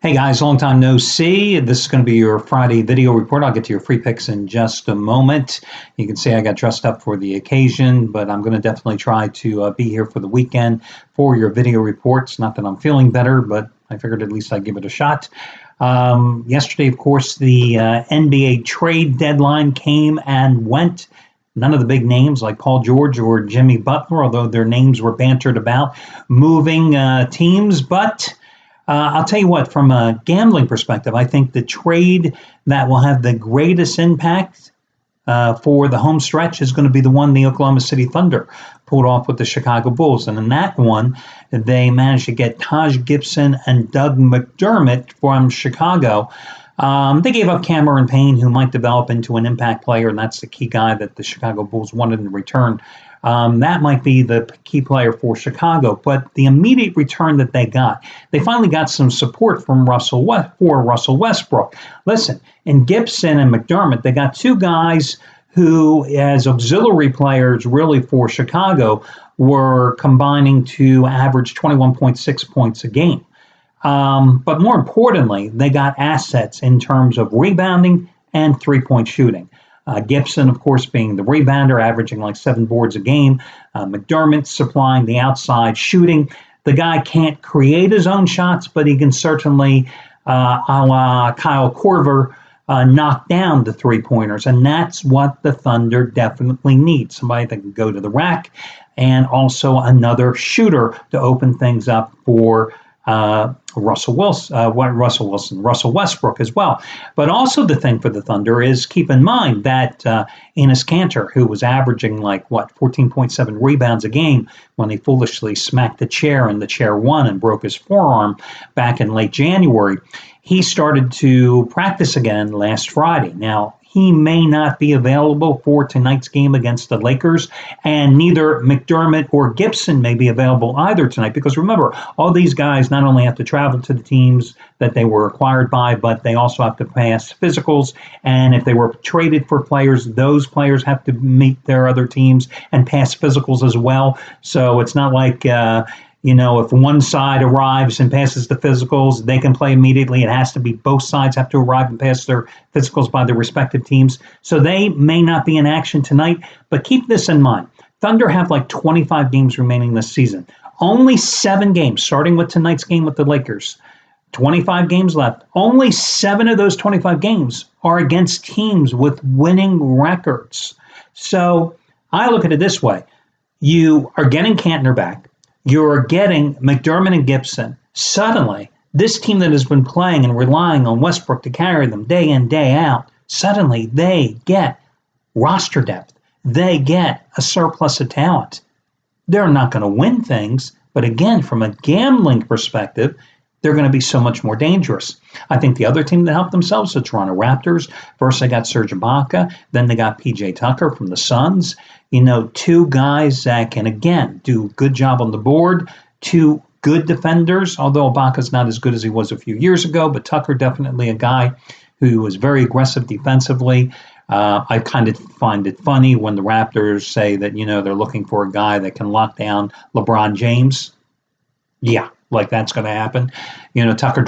Hey guys, long time no see. This is going to be your Friday video report. I'll get to your free picks in just a moment. You can see I got dressed up for the occasion, but I'm going to definitely try to be here for the weekend for your video reports. Not that I'm feeling better, but I figured at least I'd give it a shot. Yesterday, of course, the NBA trade deadline came and went. None of the big names like Paul George or Jimmy Butler, although their names were bantered about, moving teams, but I'll tell you what, from a gambling perspective, I think the trade that will have the greatest impact for the home stretch is going to be the one the Oklahoma City Thunder pulled off with the Chicago Bulls. And in that one, they managed to get Taj Gibson and Doug McDermott from Chicago. They gave up Cameron Payne, who might develop into an impact player, and that's the key guy that the Chicago Bulls wanted in return. That might be the key player for Chicago, but the immediate return that they finally got some support from Russell Westbrook. Listen, in Gibson and McDermott, they got two guys who, as auxiliary players really for Chicago, were combining to average 21.6 points a game. But more importantly, they got assets in terms of rebounding and three-point shooting. Gibson, of course, being the rebounder, averaging like 7 boards a game. McDermott supplying the outside shooting. The guy can't create his own shots, but he can certainly, a la Kyle Korver, knock down the three-pointers. And that's what the Thunder definitely need. Somebody that can go to the rack and also another shooter to open things up for Russell Westbrook as well. But also the thing for the Thunder is keep in mind that Enes Kanter, who was averaging 14.7 rebounds a game when he foolishly smacked the chair and the chair won and broke his forearm back in late January, he started to practice again last Friday. Now, he may not be available for tonight's game against the Lakers, and neither McDermott or Gibson may be available either tonight, because remember, all these guys not only have to travel to the teams that they were acquired by, but they also have to pass physicals, and if they were traded for players, those players have to meet their other teams and pass physicals as well. So it's not like if one side arrives and passes the physicals, they can play immediately. It has to be both sides have to arrive and pass their physicals by their respective teams. So they may not be in action tonight, but keep this in mind. Thunder have 25 games remaining this season. Only 7 games, starting with tonight's game with the Lakers. 25 games left. Only 7 of those 25 games are against teams with winning records. So I look at it this way. You are getting Cantner back. You're getting McDermott and Gibson. Suddenly, this team that has been playing and relying on Westbrook to carry them day in, day out, suddenly they get roster depth. They get a surplus of talent. They're not going to win things, but again, from a gambling perspective, they're going to be so much more dangerous. I think the other team that helped themselves, the Toronto Raptors, first they got Serge Ibaka, then they got PJ Tucker from the Suns. Two guys that can, again, do a good job on the board, two good defenders, although Ibaka's not as good as he was a few years ago, but Tucker definitely a guy who was very aggressive defensively. I kind of find it funny when the Raptors say that, they're looking for a guy that can lock down LeBron James. Yeah. That's going to happen. Tucker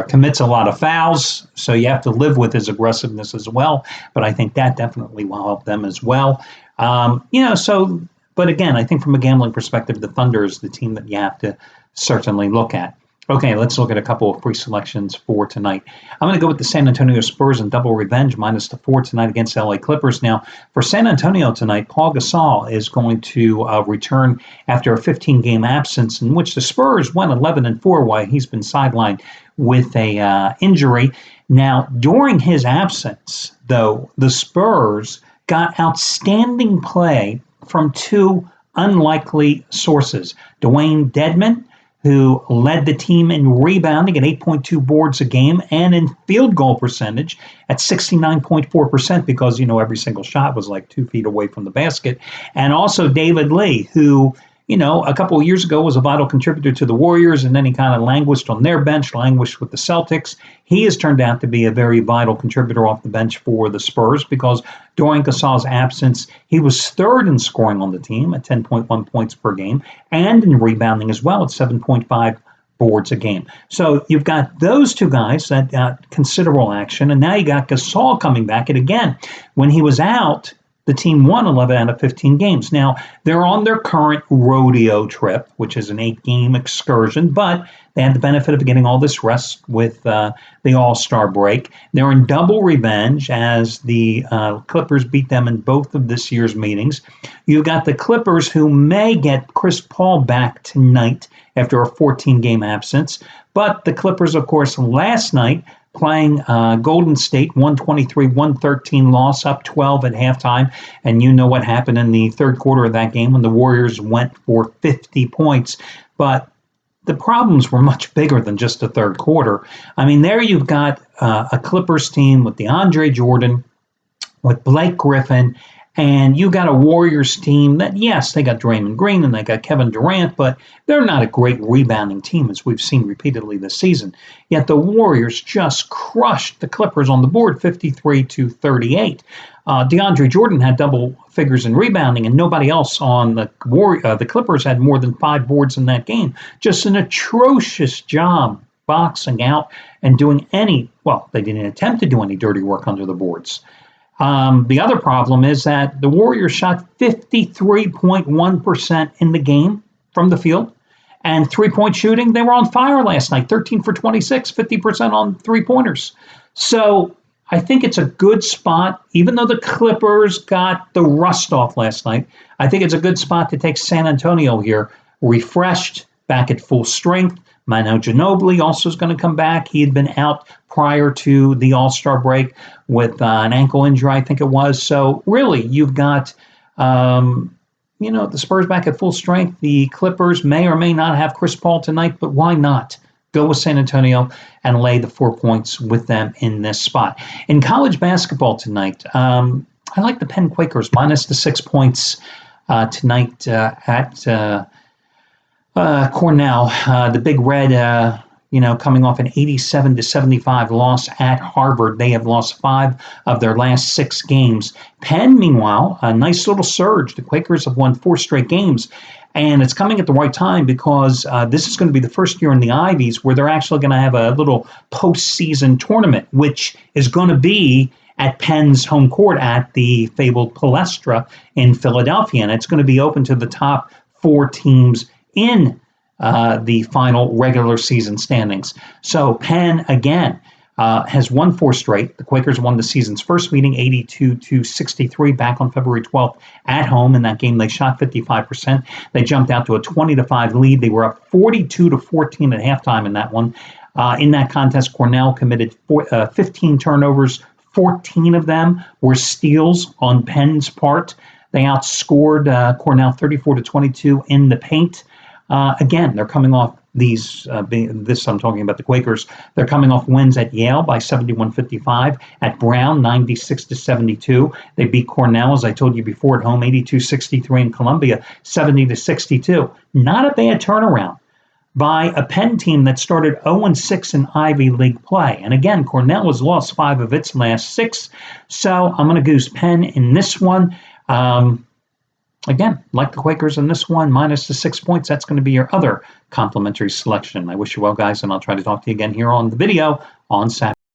commits a lot of fouls, so you have to live with his aggressiveness as well. But I think that definitely will help them as well. But again, I think from a gambling perspective, the Thunder is the team that you have to certainly look at. Okay, let's look at a couple of free selections for tonight. I'm going to go with the San Antonio Spurs and double revenge -4 tonight against LA Clippers. Now, for San Antonio tonight, Paul Gasol is going to return after a 15-game absence in which the Spurs went 11-4 while he's been sidelined with a injury. Now, during his absence, though, the Spurs got outstanding play from two unlikely sources. Dwayne Dedmon, who led the team in rebounding at 8.2 boards a game and in field goal percentage at 69.4% because, every single shot was 2 feet away from the basket. And also David Lee, who, a couple of years ago was a vital contributor to the Warriors, and then he kind of languished on their bench, languished with the Celtics. He has turned out to be a very vital contributor off the bench for the Spurs because during Gasol's absence, he was third in scoring on the team at 10.1 points per game and in rebounding as well at 7.5 boards a game. So you've got those two guys that got considerable action, and now you got Gasol coming back. And again, when he was out, the team won 11 out of 15 games. Now, they're on their current rodeo trip, which is an 8-game excursion, but they had the benefit of getting all this rest with the All-Star break. They're in double revenge as the Clippers beat them in both of this year's meetings. You've got the Clippers, who may get Chris Paul back tonight after a 14-game absence. But the Clippers, of course, last night playing Golden State, 123-113 loss, up 12 at halftime. And you know what happened in the third quarter of that game when the Warriors went for 50 points. But the problems were much bigger than just the third quarter. I mean, there you've got a Clippers team with DeAndre Jordan, with Blake Griffin, and you got a Warriors team that, yes, they got Draymond Green and they got Kevin Durant, but they're not a great rebounding team, as we've seen repeatedly this season. Yet the Warriors just crushed the Clippers on the board, 53-38. DeAndre Jordan had double figures in rebounding, and nobody else on the Clippers had more than 5 boards in that game. Just an atrocious job boxing out and doing they didn't attempt to do any dirty work under the boards. The other problem is that the Warriors shot 53.1% in the game from the field. And three-point shooting, they were on fire last night, 13 for 26, 50% on three-pointers. So I think it's a good spot, even though the Clippers got the rust off last night. I think it's a good spot to take San Antonio here, refreshed, back at full strength. Manu Ginobili also is going to come back. He had been out prior to the All-Star break with an ankle injury, I think it was. So really, you've got, the Spurs back at full strength. The Clippers may or may not have Chris Paul tonight, but why not? Go with San Antonio and lay the 4 points with them in this spot. In college basketball tonight, I like the Penn Quakers minus the 6 points tonight at Cornell. The Big Red, coming off an 87-75 loss at Harvard. They have lost 5 of their last 6 games. Penn, meanwhile, a nice little surge. The Quakers have won 4 straight games. And it's coming at the right time because this is going to be the first year in the Ivies where they're actually going to have a little postseason tournament, which is going to be at Penn's home court at the fabled Palestra in Philadelphia. And it's going to be open to the top 4 teams in the final regular season standings. So Penn, again, has won 4 straight. The Quakers won the season's first meeting, 82-63, back on February 12th at home. In that game, they shot 55%. They jumped out to a 20-5 lead. They were up 42-14 at halftime in that one. In that contest, Cornell committed 15 turnovers. 14 of them were steals on Penn's part. They outscored Cornell 34-22 in the paint. Again, they're coming off I'm talking about the Quakers. They're coming off wins at Yale by 71-55, at Brown 96-72. They beat Cornell, as I told you before, at home 82-63, in Columbia 70-62. Not a bad turnaround by a Penn team that started 0-6 in Ivy League play. And again, Cornell has lost 5 of its last 6. So I'm going to goose Penn in this one. Again, like the Quakers in this one, minus the 6 points. That's going to be your other complimentary selection. I wish you well, guys, and I'll try to talk to you again here on the video on Saturday.